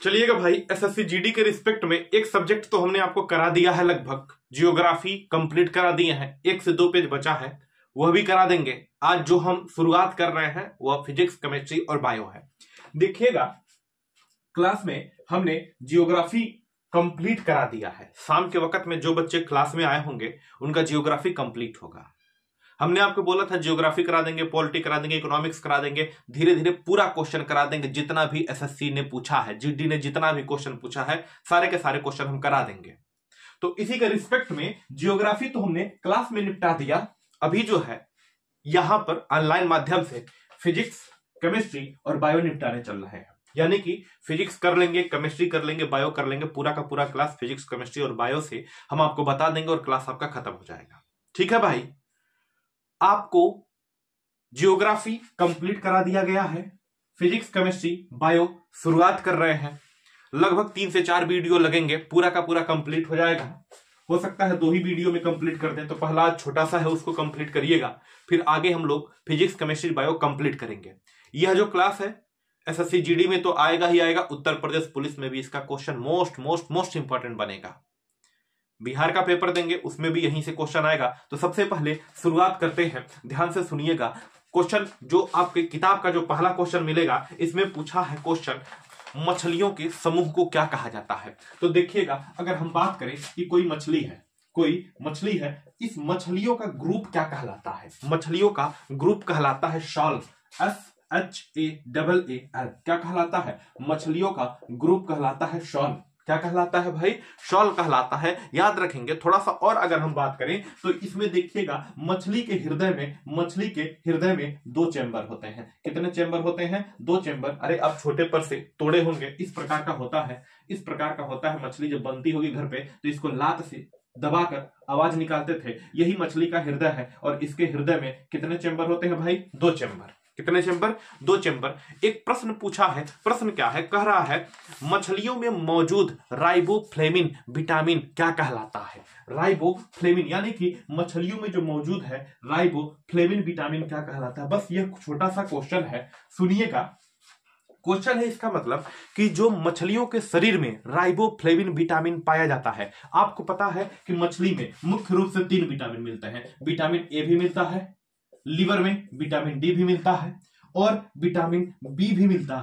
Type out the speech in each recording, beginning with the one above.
चलिएगा भाई, SSC GD के रिस्पेक्ट में एक सब्जेक्ट तो हमने आपको करा दिया है, लगभग जियोग्राफी कंप्लीट करा दिए हैं, 1 से 2 पेज बचा है, वह भी करा देंगे। आज जो हम शुरुआत कर रहे हैं वह फिजिक्स, केमिस्ट्री और बायो है। देखिएगा, क्लास में हमने जियोग्राफी कंप्लीट करा दिया है। शाम के वक्त में जो बच्चे क्लास में आए होंगे उनका जियोग्राफी कंप्लीट होगा। हमने आपको बोला था जियोग्राफी करा देंगे, पॉलिटी करा देंगे, इकोनॉमिक्स करा देंगे, धीरे धीरे पूरा क्वेश्चन करा देंगे। जितना भी एसएससी ने पूछा है, जीडी ने जितना भी क्वेश्चन पूछा है, सारे के सारे क्वेश्चन हम करा देंगे। तो इसी के रिस्पेक्ट में जियोग्राफी तो हमने क्लास में निपटा दिया। अभी जो है यहां पर ऑनलाइन माध्यम से फिजिक्स, केमिस्ट्री और बायो निपटाने चल रहे हैं। यानी कि फिजिक्स कर लेंगे, केमिस्ट्री कर लेंगे, बायो कर लेंगे, पूरा का पूरा क्लास फिजिक्स, केमिस्ट्री और बायो से हम आपको बता देंगे और क्लास आपका खत्म हो जाएगा। ठीक है भाई, आपको जियोग्राफी कंप्लीट करा दिया गया है, फिजिक्स, केमिस्ट्री, बायो शुरुआत कर रहे हैं। लगभग 3 से 4 वीडियो लगेंगे, पूरा का पूरा कंप्लीट हो जाएगा। हो सकता है 2 ही वीडियो में कंप्लीट कर दें, तो पहला छोटा सा है उसको कंप्लीट करिएगा, फिर आगे हम लोग फिजिक्स, केमिस्ट्री, बायो कंप्लीट करेंगे। यह जो क्लास है एसएससी जीडी में तो आएगा ही आएगा, उत्तर प्रदेश पुलिस में भी इसका क्वेश्चन मोस्ट इंपॉर्टेंट बनेगा। बिहार का पेपर देंगे, उसमें भी यहीं से क्वेश्चन आएगा। तो सबसे पहले शुरुआत करते हैं, ध्यान से सुनिएगा। क्वेश्चन जो आपके किताब का जो पहला क्वेश्चन मिलेगा, इसमें पूछा है क्वेश्चन, मछलियों के समूह को क्या कहा जाता है। तो देखिएगा, अगर हम बात करें कि कोई मछली है, इस मछलियों का ग्रुप क्या कहलाता है? मछलियों का ग्रुप कहलाता है शॉल, SHALL। क्या कहलाता है? मछलियों का ग्रुप कहलाता है शॉल। क्या कहलाता है भाई? शॉल कहलाता है। याद रखेंगे। थोड़ा सा और अगर हम बात करें तो इसमें देखिएगा, मछली के हृदय में 2 चैम्बर होते हैं। कितने चैम्बर होते हैं? 2 चैम्बर। अरे अब छोटे पर से तोड़े होंगे, इस प्रकार का होता है। मछली जब बनती होगी घर पे तो इसको लात से दबाकर आवाज निकालते थे, यही मछली का हृदय है। और इसके हृदय में कितने चैम्बर होते हैं भाई? 2 चैम्बर। कितने चैम्बर? 2 चैम्बर। एक प्रश्न पूछा है, प्रश्न क्या है? कह रहा है मछलियों में मौजूद राइबोफ्लेविन विटामिन क्या कहलाता है? राइबोफ्लेविन यानी कि मछलियों में जो मौजूद है राइबोफ्लेविन विटामिन क्या कहलाता है? बस यह छोटा सा क्वेश्चन है, सुनिएगा। क्वेश्चन है इसका मतलब कि जो मछलियों के शरीर में राइबोफ्लेविन विटामिन पाया जाता है, आपको पता है कि मछली में मुख्य रूप से 3 विटामिन मिलते हैं। विटामिन ए भी मिलता है, लीवर में विटामिन डी भी मिलता है और विटामिन बी भी मिलता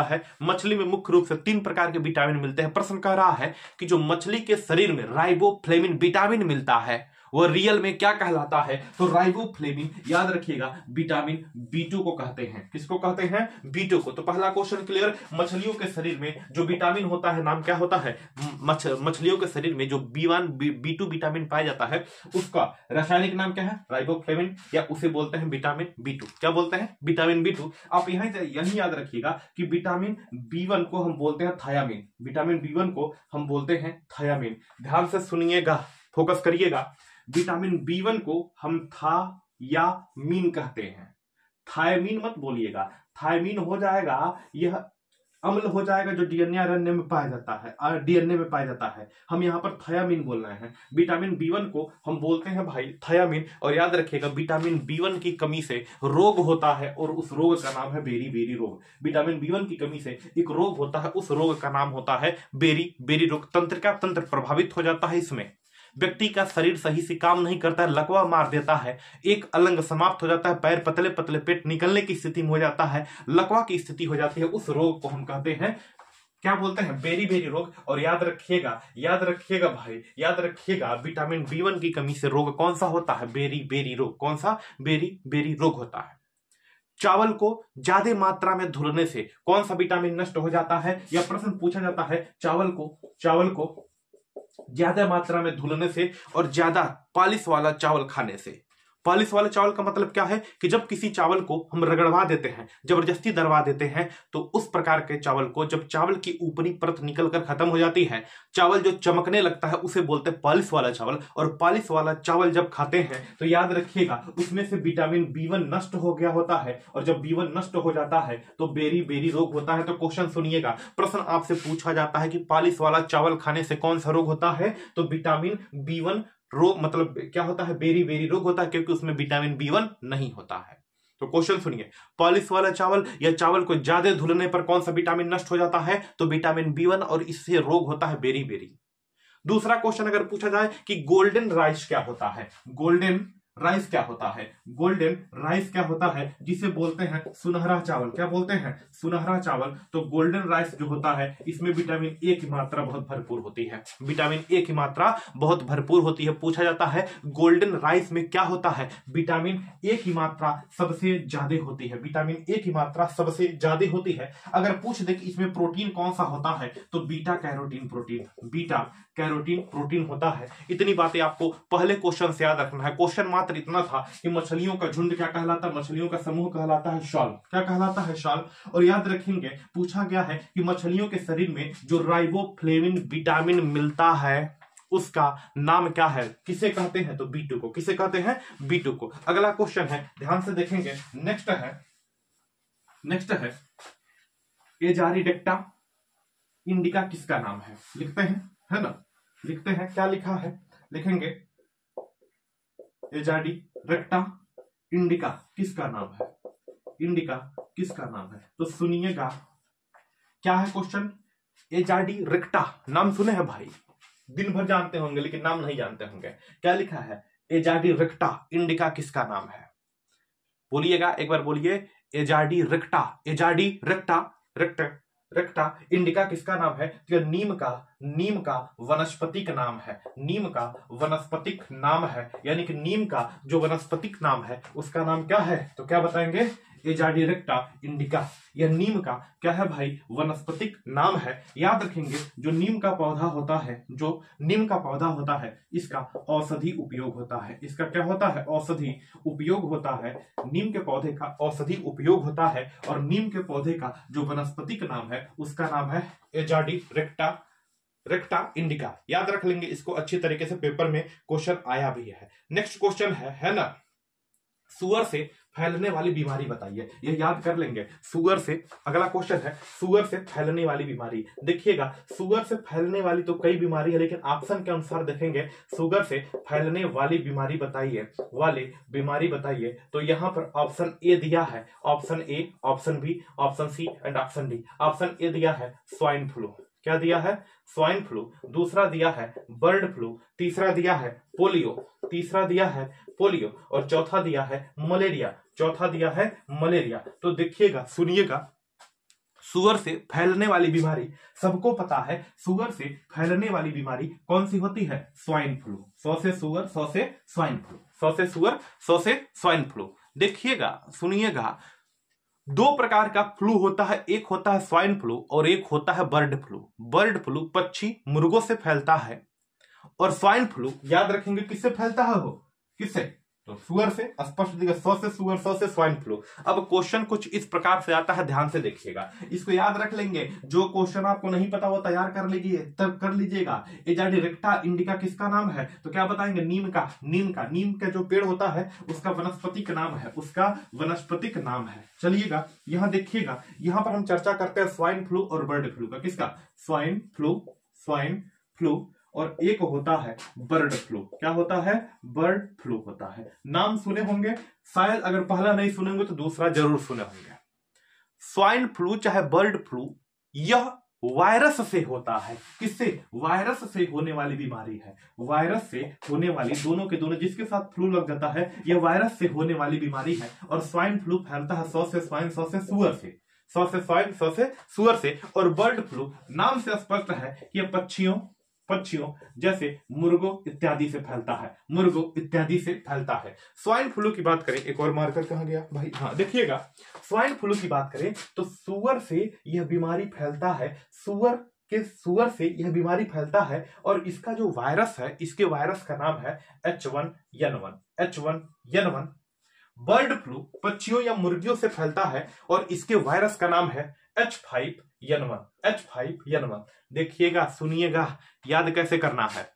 है। मछली में मुख्य रूप से 3 प्रकार के विटामिन मिलते हैं। प्रश्न कह रहा है कि जो मछली के शरीर में राइबोफ्लेविन विटामिन मिलता है वह रियल में क्या कहलाता है? तो राइबोफ्लेविन, याद रखिएगा, विटामिन B2 को कहते हैं। किसको कहते हैं? B2 को। तो पहला क्वेश्चन क्लियर। मछलियों के शरीर में जो विटामिन होता है, नाम क्या होता है? मछलियों के शरीर में जो B1 B2 विटामिन पाया जाता है, उसका रासायनिक नाम क्या है? राइबोफ्लेविन, या उसे बोलते हैं विटामिन B2। क्या बोलते हैं? Vitamin B2। आप यही याद रखिएगा कि विटामिन B1 को हम बोलते हैं थायामीन। विटामिन B1 को हम बोलते हैं थायामीन। ध्यान से सुनिएगा, फोकस करिएगा। विटामिन B1 को हम थायामीन कहते हैं। थायामीन मत बोलिएगा, थायामीन हो जाएगा, यह अम्ल हो जाएगा जो डीएनए में पाया जाता है। हम यहाँ पर थायामीन बोल रहे हैं। विटामिन B1 को हम बोलते हैं भाई थायामीन। और याद रखिएगा, विटामिन B1 की कमी से रोग होता है और उस रोग का नाम है बेरी रोग। विटामिन B1 की कमी से एक रोग होता है, उस रोग का नाम होता है बेरी रोग। तंत्रिका तंत्र प्रभावित हो जाता है, इसमें व्यक्ति का शरीर सही से काम नहीं करता है, लकवा मार देता है, एक अलंग समाप्त हो जाता है, पैर पतले पतले, पेट निकलने की स्थिति में हो जाता है, लकवा की स्थिति हो जाती है। उस रोग को हम कहते हैं, क्या बोलते हैं? बेरी रोग। और याद रखिएगा भाई, याद रखिएगा, विटामिन B1 की कमी से रोग कौन सा होता है? बेरी रोग। कौन सा? बेरी रोग होता है। चावल को ज्यादा मात्रा में धुलने से कौन सा विटामिन नष्ट हो जाता है? यह प्रश्न पूछा जाता है। चावल को ज्यादा मात्रा में धुलने से और ज्यादा पॉलिश वाला चावल खाने से। पॉलिश वाले चावल का मतलब क्या है कि जब किसी चावल को हम रगड़वा देते हैं, जबरदस्ती दरवा देते हैं, तो उस प्रकार के चावल को, जब चावल की ऊपरी परत निकलकर खत्म हो जाती है, चावल जो चमकने लगता है, उसे बोलते हैं पॉलिश वाला चावल। और पॉलिश वाला चावल जब खाते हैं तो याद रखिएगा, उसमें से विटामिन B1 नष्ट हो गया होता है। और जब B1 नष्ट हो जाता है तो बेरी रोग होता है। तो क्वेश्चन सुनिएगा, प्रश्न आपसे पूछा जाता है कि पॉलिश वाला चावल खाने से कौन सा रोग होता है? तो विटामिन B1 रोग, मतलब क्या होता है? बेरी रोग होता है, क्योंकि उसमें विटामिन B1 नहीं होता है। तो क्वेश्चन सुनिए, पॉलिश वाला चावल या चावल को ज्यादा धुलने पर कौन सा विटामिन नष्ट हो जाता है? तो विटामिन B1, और इससे रोग होता है बेरी बेरी। दूसरा क्वेश्चन अगर पूछा जाए कि गोल्डन राइस क्या होता है? गोल्डन राइस क्या होता है? गोल्डन राइस क्या होता है? जिसे बोलते हैं सुनहरा चावल। क्या बोलते हैं? सुनहरा चावल। तो गोल्डन राइस जो होता है इसमें विटामिन ए की मात्रा बहुत भरपूर होती है। विटामिन ए की मात्रा बहुत भरपूर होती है। पूछा जाता है गोल्डन राइस में क्या होता है? विटामिन ए की मात्रा सबसे ज्यादा होती है। विटामिन ए की मात्रा सबसे ज्यादा होती है। अगर पूछ दे कि इसमें प्रोटीन कौन सा होता है तो beta carotene protein, beta carotene protein होता है। इतनी बातें आपको पहले क्वेश्चन से याद रखना है। क्वेश्चन मात्र इतना था कि मछलियों का झुंड क्या कहलाता है? मछलियों का समूह कहलाता है शॉल। क्या कहलाता है? शॉल। और याद रखेंगे पूछा गया है कि मछलियों के शरीर में जो राइबोफ्लेविन विटामिन मिलता है उसका नाम क्या है? किसे कहते हैं? तो B2 को। किसे कहते हैं? B2 को। अगला क्वेश्चन है, ध्यान से देखेंगे। नेक्स्ट है एजारीडेक्टा इंडिका किसका नाम है? लिखते हैं, है ना? लिखते हैं, क्या लिखा है? लिखेंगे एजारीडेक्टा इंडिका किसका नाम है? इंडिका किसका नाम है? तो सुनिएगा, क्या है क्वेश्चन? एजारीडेक्टा नाम सुने हैं भाई, दिन भर जानते होंगे लेकिन नाम नहीं जानते होंगे। क्या लिखा है? एजारीडेक्टा इंडिका किसका नाम है? बोलिएगा, एक बार बोलिए, एजारीडेक्टा, रेक्टा इंडिका किसका नाम है? तो नीम का वनस्पतिक नाम है। नीम का वनस्पतिक नाम है, यानी कि नीम का जो वनस्पतिक नाम है उसका नाम क्या है? तो क्या बताएंगे? एजारीडेक्टा इंडिका। यह नीम का क्या है भाई? वनस्पतिक नाम है। याद रखेंगे जो नीम का पौधा होता है इसका औषधि उपयोग होता है। इसका क्या होता है? औषधि उपयोग होता है। नीम के पौधे का औषधि उपयोग होता है। और नीम के पौधे का जो वनस्पतिक नाम है उसका नाम है एजारीडेक्टा इंडिका। याद रख लेंगे इसको अच्छी तरीके से, पेपर में क्वेश्चन आया भी है। नेक्स्ट क्वेश्चन है ना, सुअर से फैलने वाली बीमारी बताइए। यह याद कर लेंगे, सुअर से। अगला क्वेश्चन है सुअर से फैलने वाली बीमारी। देखिएगा, सुअर से फैलने वाली तो कई बीमारी है, लेकिन ऑप्शन के अनुसार देखेंगे सुअर से फैलने वाली बीमारी बताइए। तो यहां पर ऑप्शन ए दिया है, option A, option B, option C and option D. Option A दिया है स्वाइन फ्लू। क्या दिया है? Swine flu. दूसरा दिया है बर्ड फ्लू। तीसरा दिया है पोलियो। और चौथा दिया है मलेरिया। तो देखिएगा, सुनिएगा, सुअर से फैलने वाली बीमारी सबको पता है। सुअर से फैलने वाली बीमारी कौन सी होती है? Swine flu. 100 से सुअर, 100 से स्वाइन फ्लू। 100 से सुअर, 100 से स्वाइन फ्लू। देखिएगा, सुनिएगा, दो प्रकार का फ्लू होता है। एक होता है स्वाइन फ्लू और एक होता है बर्ड फ्लू। बर्ड फ्लू पक्षी मुर्गों से फैलता है, और स्वाइन फ्लू याद रखेंगे किससे फैलता है? वो किससे? तो सुअर से। स्पष्ट दिखेगा, 100 से सुअर, 100 से स्वाइन फ्लू। अब क्वेश्चन कुछ इस प्रकार से आता है, ध्यान से देखिएगा, इसको याद रख लेंगे। जो क्वेश्चन आपको नहीं पता वो तैयार कर लीजिएगा। एजारीडेक्टा इंडिका किसका नाम है? तो क्या बताएंगे? नीम का जो पेड़ होता है उसका वनस्पतिक नाम है। चलिएगा, यहां देखिएगा, यहां पर हम चर्चा करते हैं स्वाइन फ्लू और बर्ड फ्लू का। किसका? Swine flu. और एक होता है बर्ड फ्लू। क्या होता है? बर्ड फ्लू होता है। नाम सुने होंगे शायद, अगर पहला नहीं सुनेंगे तो दूसरा जरूर सुने होंगे। स्वाइन फ्लू चाहे बर्ड फ्लू, यह वायरस से होता है। किससे? वायरस से होने वाली बीमारी है। वायरस से होने वाली, दोनों के दोनों जिसके साथ फ्लू लग जाता है यह वायरस से होने वाली बीमारी है। और स्वाइन फ्लू फैलता है 100 से स्वाइन, 100 से सुअर से। 100 से स्वाइन, 100 से सुअर से। और बर्ड फ्लू नाम से स्पष्ट है कि यह पक्षियों जैसे मुर्गों इत्यादि से फैलता है। स्वाइन फ्लू की बात करें, एक और मार्कर कहां गया भाई? हाँ, देखिएगा, स्वाइन फ्लू की बात करें तो सुअर से यह बीमारी फैलता है। सुअर से यह बीमारी फैलता है, और इसका जो वायरस है, इसके वायरस का नाम है H1N1। बर्ड फ्लू पक्षियों या मुर्गियों से फैलता है, और इसके वायरस का नाम है H5N1। देखिएगा, सुनिएगा, याद कैसे करना है।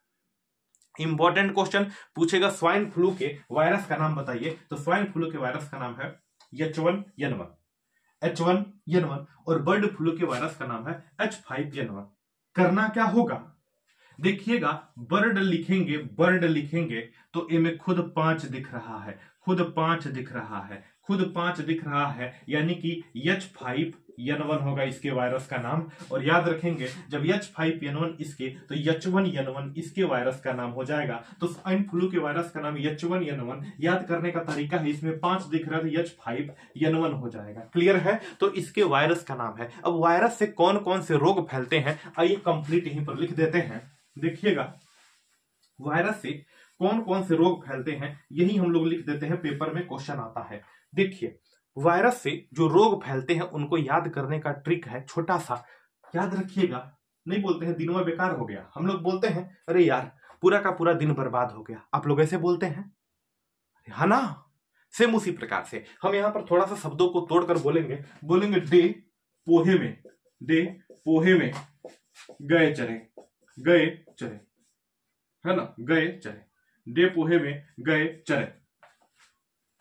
इंपॉर्टेंट क्वेश्चन पूछेगा, स्वाइन फ्लू के वायरस का नाम बताइए। तो स्वाइन फ्लू के वायरस का नाम है H1N1, और बर्ड फ्लू के वायरस का नाम है H5N1। करना क्या होगा? देखिएगा, बर्ड लिखेंगे तो ए में खुद 5 दिख रहा है, खुद 5 दिख रहा है, यानी कि H5N1 होगा इसके वायरस का नाम। और याद रखेंगे जब H5N1 इसके तो H1N1 इसके वायरस का नाम हो जाएगा। तो स्वाइन फ्लू के वायरस का नाम H1N1, याद करने का तरीका है, इसमें 5 दिख रहा है तो H5N1 हो जाएगा। क्लियर है? तो इसके वायरस का नाम है। अब वायरस से कौन कौन से रोग फैलते हैं, आइए कंप्लीट यहीं पर लिख देते हैं। देखिएगा वायरस से कौन कौन से रोग फैलते हैं, यही हम लोग लिख देते हैं, पेपर में क्वेश्चन आता है। देखिए वायरस से जो रोग फैलते हैं उनको याद करने का ट्रिक है छोटा सा, याद रखिएगा। नहीं बोलते हैं दिनों में बेकार हो गया, हम लोग बोलते हैं अरे यार पूरा का पूरा दिन बर्बाद हो गया, आप लोग ऐसे बोलते हैं, है ना? सेम उसी प्रकार से हम यहां पर थोड़ा सा शब्दों को तोड़कर बोलेंगे डे पोहे में गए चरे, है ना, गए चरे, डे पोहे में गए चरे,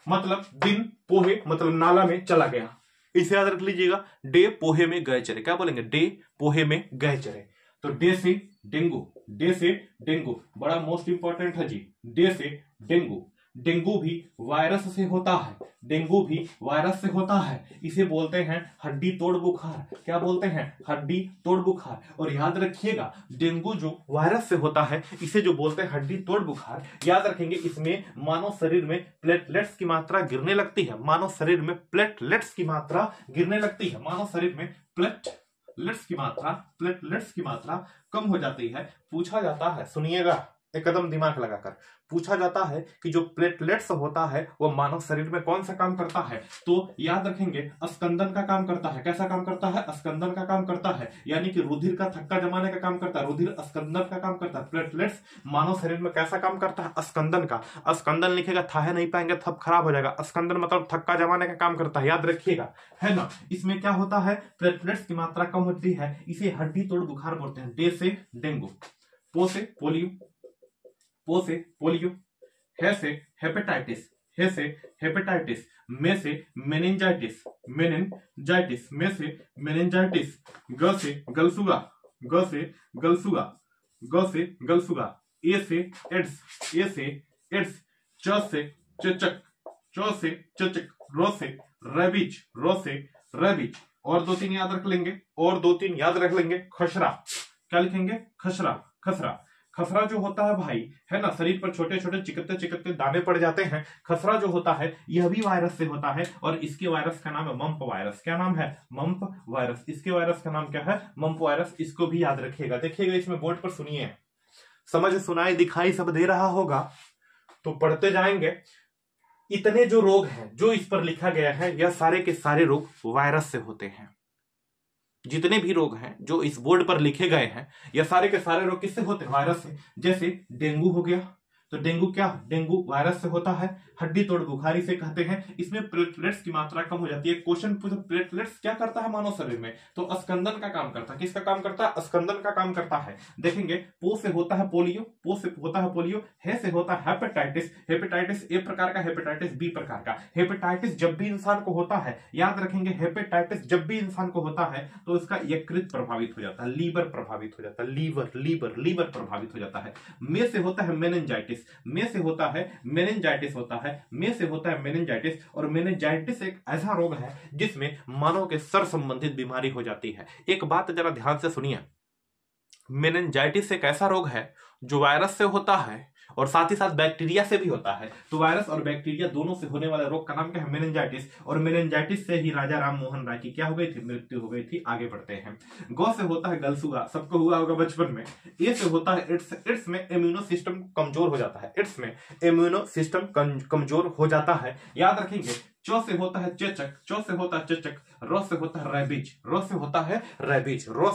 मतलब दिन, पोहे मतलब नाला में चला गया। इसे याद रख लीजिएगा, डे पोहे में गए चरे। क्या बोलेंगे? डे पोहे में गए चरे। तो डे से डेंगू बड़ा मोस्ट इंपॉर्टेंट है जी। डे से डेंगू भी वायरस से होता है, इसे बोलते हैं हड्डी तोड़ बुखार। क्या बोलते हैं? हड्डी तोड़ बुखार। और याद रखिएगा डेंगू जो वायरस से होता है इसे जो बोलते हैं हड्डी तोड़ बुखार, याद रखेंगे इसमें मानव शरीर में प्लेटलेट्स की मात्रा गिरने लगती है, मानव शरीर में प्लेटलेट्स की मात्रा कम हो जाती है। पूछा जाता है, सुनिएगा एक कदम दिमाग लगाकर, पूछा जाता है कि जो प्लेटलेट्स होता है वो मानव शरीर में कौन सा काम करता है, तो याद रखेंगे स्कंदन का काम करता है। कैसा काम करता है? स्कंदन का काम करता है, यानी कि रुधिर का थक्का जमाने का काम करता है, रुधिर स्कंदन का काम करता है। प्लेटलेट्स मानव शरीर में कैसा काम करता है? स्कंदन का। स्कंदन लिखेगा था नहीं पाएंगे तब खराब हो जाएगा, स्कंदन मतलब थक्का जमाने का काम करता है, याद रखिएगा, है ना। इसमें क्या होता है? प्लेटलेट्स की मात्रा कम होती है, इसे हड्डी तोड़ बुखार बोलते हैं। डे से डेंगू, पो से पोलियो, हे से हेपेटाइटिस, में से मेनिंजाइटिस, ग से गलसुगा, ए से एड्स, च से चेचक, रो से रेबीज, और 2-3 याद रख लेंगे, खसरा। क्या लिखेंगे? खसरा जो होता है भाई, है ना, शरीर पर छोटे छोटे चिकते दाने पड़ जाते हैं। खसरा जो होता है यह भी वायरस से होता है, और इसके वायरस का नाम है मम्प वायरस। क्या नाम है? Mump virus. इसके वायरस का नाम क्या है? Mump virus. इसको भी याद रखिएगा। देखिएगा इसमें बोर्ड पर, सुनिए, समझ सुनाई दिखाई सब दे रहा होगा तो पढ़ते जाएंगे। इतने जो रोग हैं जो इस पर लिखा गया है, यह सारे के सारे रोग वायरस से होते हैं। जितने भी रोग हैं जो इस बोर्ड पर लिखे गए हैं, यह सारे के सारे रोग किससे होते हैं? वायरस से। जैसे डेंगू हो गया, तो डेंगू वायरस से होता है, हड्डी तोड़ बुखारी से कहते हैं। इसमें प्लेटलेट्स की मात्रा कम हो जाती है। क्वेश्चन पूछो प्लेटलेट्स क्या करता है मानव शरीर में, तो स्कंदन का काम करता है। किसका काम करता है? स्कंदन का काम करता है। देखेंगे पो से होता है पोलियो, हे से होता है हेपेटाइटिस ए प्रकार का, हेपेटाइटिस बी प्रकार का। हेपेटाइटिस जब भी इंसान को होता है, याद रखेंगे हेपेटाइटिस जब भी इंसान को होता है तो इसका यकृत प्रभावित हो जाता है, लीवर प्रभावित हो जाता है, लीवर प्रभावित हो जाता है। में से होता है मेनिंजाइटिस, में से होता है मेनिंजाइटिस, और मेनिंजाइटिस एक ऐसा रोग है जिसमें मानव के सर संबंधित बीमारी हो जाती है। एक बात जरा ध्यान से सुनिए, मेनिंजाइटिस एक ऐसा रोग है जो वायरस से होता है और साथ ही साथ बैक्टीरिया से भी होता है। तो वायरस और बैक्टीरिया दोनों से होने वाले रोग का नाम क्या है? मेनिंजाइटिस। और मेनिंजाइटिस से ही राजा राम मोहन राय की क्या हो गई थी? मृत्यु हो गई थी। आगे बढ़ते हैं। गौ से होता है गलसुगा, सबको हुआ होगा बचपन में। ए से होता है एड्स में इम्यूनो सिस्टम कमजोर हो जाता है, याद रखेंगे। च से होता है चेचक, र से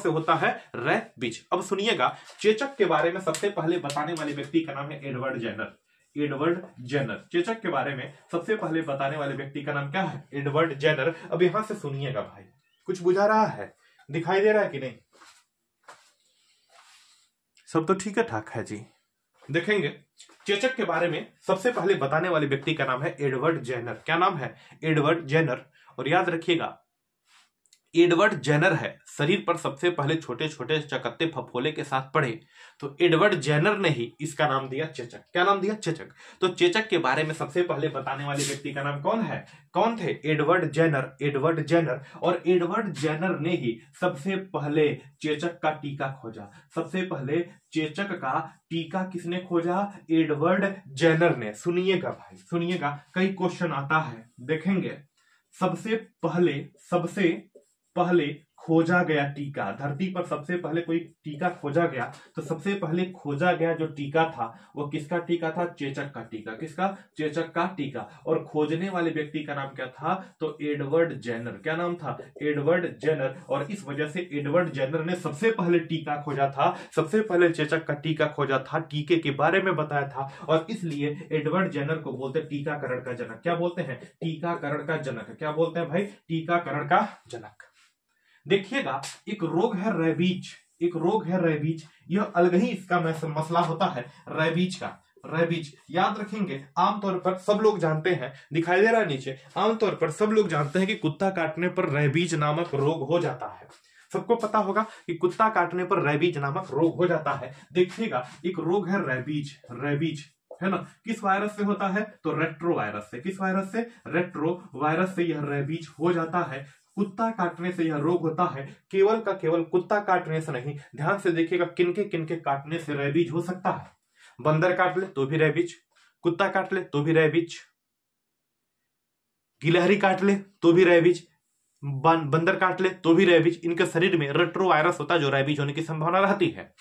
होता है रैबीज। अब सुनिएगा, चेचक के बारे में सबसे पहले बताने वाले व्यक्ति का नाम है एडवर्ड जेनर। चेचक के बारे में सबसे पहले बताने वाले व्यक्ति का नाम क्या है? Edward Jenner. अब यहां से सुनिएगा भाई, कुछ बुझा रहा है? दिखाई दे रहा है कि नहीं? सब तो ठीक है ठाक है जी। देखेंगे चेचक के बारे में सबसे पहले बताने वाले व्यक्ति का नाम है एडवर्ड जेनर। क्या नाम है? Edward Jenner. और याद रखिएगा एडवर्ड जेनर है, शरीर पर सबसे पहले छोटे छोटे चकत्ते फफोले के साथ पढ़े, तो एडवर्ड जेनर ने ही इसका नाम दिया चेचक। क्या नाम दिया? चेचक। तो चेचक के बारे में सबसे पहले बताने वाले व्यक्ति का नाम कौन है? कौन थे? Edward Jenner. Edward Jenner. और एडवर्ड जेनर ने ही सबसे पहले चेचक का टीका खोजा। सबसे पहले चेचक का टीका किसने खोजा? एडवर्ड जेनर ने। सुनिएगा भाई, सुनिएगा, कई क्वेश्चन आता है, देखेंगे। सबसे पहले खोजा गया टीका, धरती पर सबसे पहले कोई टीका खोजा गया, तो सबसे पहले खोजा गया जो टीका था वो किसका टीका था? चेचक का टीका। किसका? चेचक का टीका। और खोजने वाले व्यक्ति का नाम क्या था? तो एडवर्ड जेनर। क्या नाम था? Edward Jenner. और इस वजह से एडवर्ड जेनर ने सबसे पहले टीका खोजा था, सबसे पहले चेचक का टीका खोजा था, टीके के बारे में बताया था, और इसलिए एडवर्ड जेनर को बोलते टीकाकरण का जनक। क्या बोलते हैं? टीकाकरण का जनक। क्या बोलते हैं भाई? टीकाकरण का जनक। देखिएगा, एक रोग है रेबीज। एक रोग है रेबीज, यह अलग ही इसका मसला होता है रेबीज का। रेबीज याद रखेंगे, आमतौर पर सब लोग जानते हैं, दिखाई दे रहा है नीचे, आमतौर पर सब लोग जानते हैं कि कुत्ता काटने पर रेबीज नामक रोग हो जाता है। सबको पता होगा कि कुत्ता काटने पर रेबीज नामक रोग हो जाता है। देखिएगा, एक रोग है रेबीज। रेबीज है ना, किस वायरस से होता है? तो रेट्रो वायरस से। किस वायरस से? रेट्रो वायरस से यह रेबीज हो जाता है। कुत्ता काटने से यह रोग होता है। केवल का केवल कुत्ता काटने से नहीं, ध्यान से देखिएगा, किनके किनके काटने से रेबीज हो सकता है। बंदर काट ले तो भी रेबीज, कुत्ता काट ले तो भी रेबीज, गिलहरी काट ले तो भी रेबीज, बंदर काट ले तो भी रेबीज। इनके शरीर में रेट्रो वायरस होता है जो रेबीज होने की संभावना रहती है।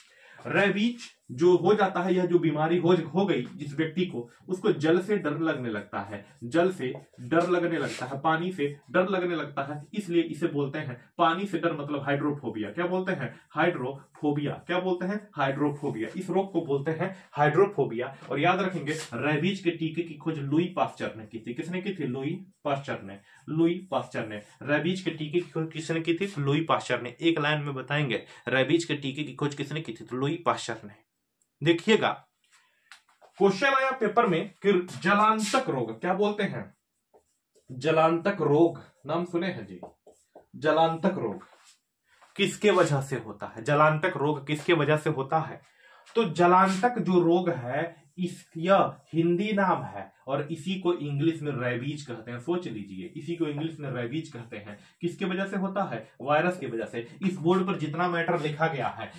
रेबीज जो हो जाता है, यह जो बीमारी हो गई जिस व्यक्ति को, उसको जल से डर लगने लगता है। जल से डर लगने लगता है, पानी से डर लगने लगता है, इसलिए इसे बोलते हैं पानी से डर, मतलब हाइड्रोफोबिया। क्या बोलते हैं? हाइड्रोफोबिया। क्या बोलते हैं? हाइड्रोफोबिया। इस रोग को बोलते हैं हाइड्रोफोबिया। और याद रखेंगे, रेबीज के टीके की खोज लुई पास्चर ने की थी। किसने की थी? लुई पास्चर ने। लुई पास्चर ने रेबीज के टीके की खोज किसने की थी? लुई पास्चर ने। एक लाइन में बताएंगे, रेबीज के टीके की खोज किसने की थी? तो लुई पास्चर ने। देखिएगा, क्वेश्चन आया पेपर में कि जलांतक रोग, क्या बोलते हैं? जलांतक रोग, नाम सुने हैं जी? जलांतक रोग किसके वजह से होता है? जलांतक रोग किसके वजह से होता है? तो जलांतक जो रोग है, यह हिंदी नाम है और इसी को इंग्लिश में रेबीज कहते हैं। सोच लीजिए, इसी को इंग्लिश में रेबीज कहते हैं। किसके वजह से होता है? वायरस की वजह से। इस बोर्ड पर जितना मैटर लिखा गया है,